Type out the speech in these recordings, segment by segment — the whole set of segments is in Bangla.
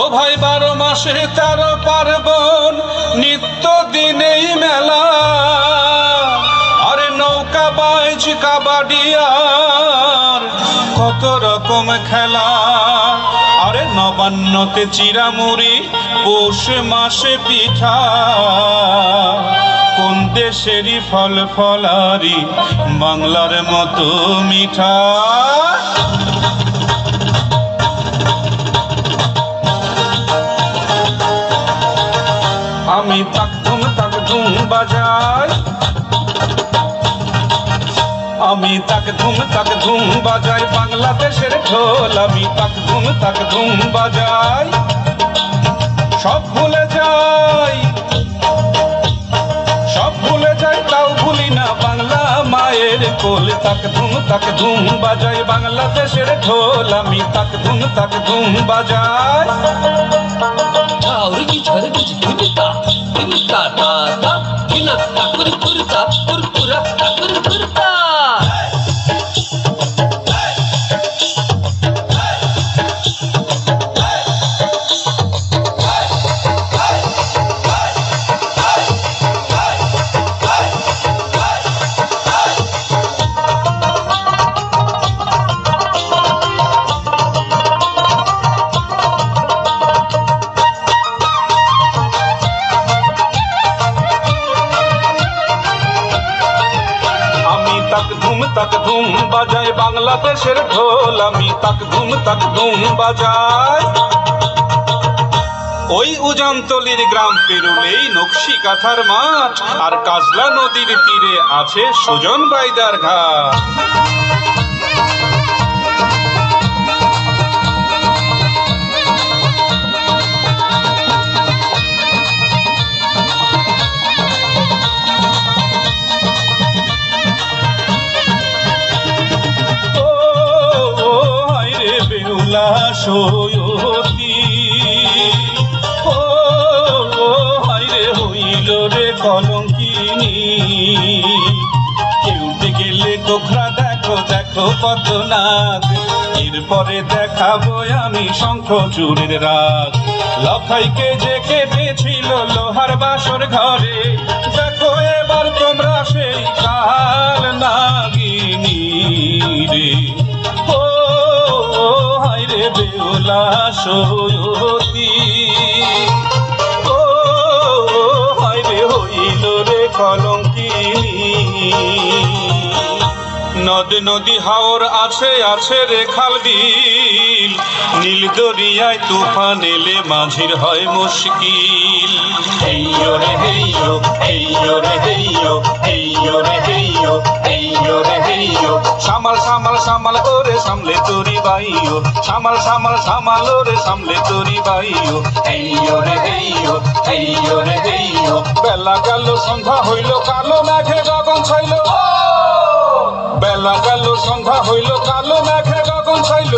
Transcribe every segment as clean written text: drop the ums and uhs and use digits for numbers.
ও ভাই 12 মাসে 13 পার্বণ, নিত্য দিনেই মেলা। আরে নৌকা বাইচ কাবাডি আর কত রকম খেলা। আরে নবান্নতে চিরামুড়ি, পৌষ মাসে পিঠা। কোন দেশেরই ফল ফলারি বাংলার মতো মিঠা। আমি তাক ধুম বাজাই, আমি তাক ধুম বাজাই, বাংলাদেশের ঢোল। আমি তাক ধুম বাজাই, সব ভুলে যাই, সব ভুলে যাই, তাও ভুলি না বাংলা মায়ের কোল। তাক ধুম বাজাই, বাংলাদেশের ঢোল। আমি তাক ধুম বাজাই। Auriki chariki chikita, tinta ta ta, kina ta kurkurta, kurkura ta kurkurta. তাক ধুম বাজাই, বাংলাদেশের ঢোল। আমি তাক ধুম বাজাই। ওই উজানতলির গ্রাম পেরুলেই নকশি কাঁথার মাঠ, আর কাজলা নদীর তীরে আছে সুজন বাইদার ঘাট। সয়তি ও হায়রে হইল রে কলঙ্কিনী। কেউতে গেলে গোখরা দেখো দেখো পদ্মনাথ। এরপরে দেখাবো আমি শঙ্খ চূড়ের রাগ। লখাইকে যে কেটেছিল লোহার বাসর ঘরে, দেখো এবার তোমরা সেই কাল নাগিনী রে। বেহুলা সয়তি ও হায়রে হইল রে কলঙ্কিনী। নদ নদী হাওর আছে আছে রে খাল বিল, নীল দরিয়ায় তুফান এলে মাঝির হয় মুশকিল। হেইয়ো রে হেইয়ো, হেইয়ো রে হেইয়ো, হেইয়ো রে হেইয়ো, হেইয়ো রে হেইয়ো। সামাল সামাল সামাল করে সামলে তোরি বাইও, সামাল সামাল সামাল রে সামলে তোরি বাইও। হেইয়ো রে হেইয়ো, হেইয়ো রে হেইয়ো। বেলা গেল সন্ধ্যা হইল, কালো মেঘে গগন ছাইল। বেলা গেল সন্ধ্যা হইল, কালো মেঘে গগন ছাইল।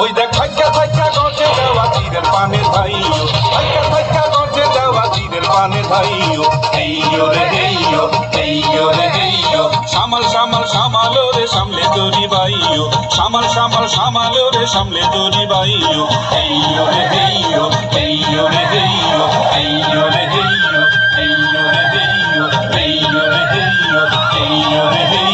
ওই দেখ থাইকা থাইকা গর্জে দেওয়া তীরের পানের ভাইও, থাইকা থাইকা গর্জে দেওয়া তীরের পানের ভাইও। হেইয়ো রে হেইয়ো, হেইয়ো রে হেইয়ো। সামাল সামাল সামাল রে সামলে তোরি বাইও, সামাল সামাল সামাল রে সামলে তোরি বাইও। হেইয়ো রে হেইয়ো, হেইয়ো রে হেইয়ো, হেইয়ো রে হেইয়ো, হেইয়ো রে হেইয়ো, হেইয়ো রে হেইয়ো, হেইয়ো রে হেইয়ো।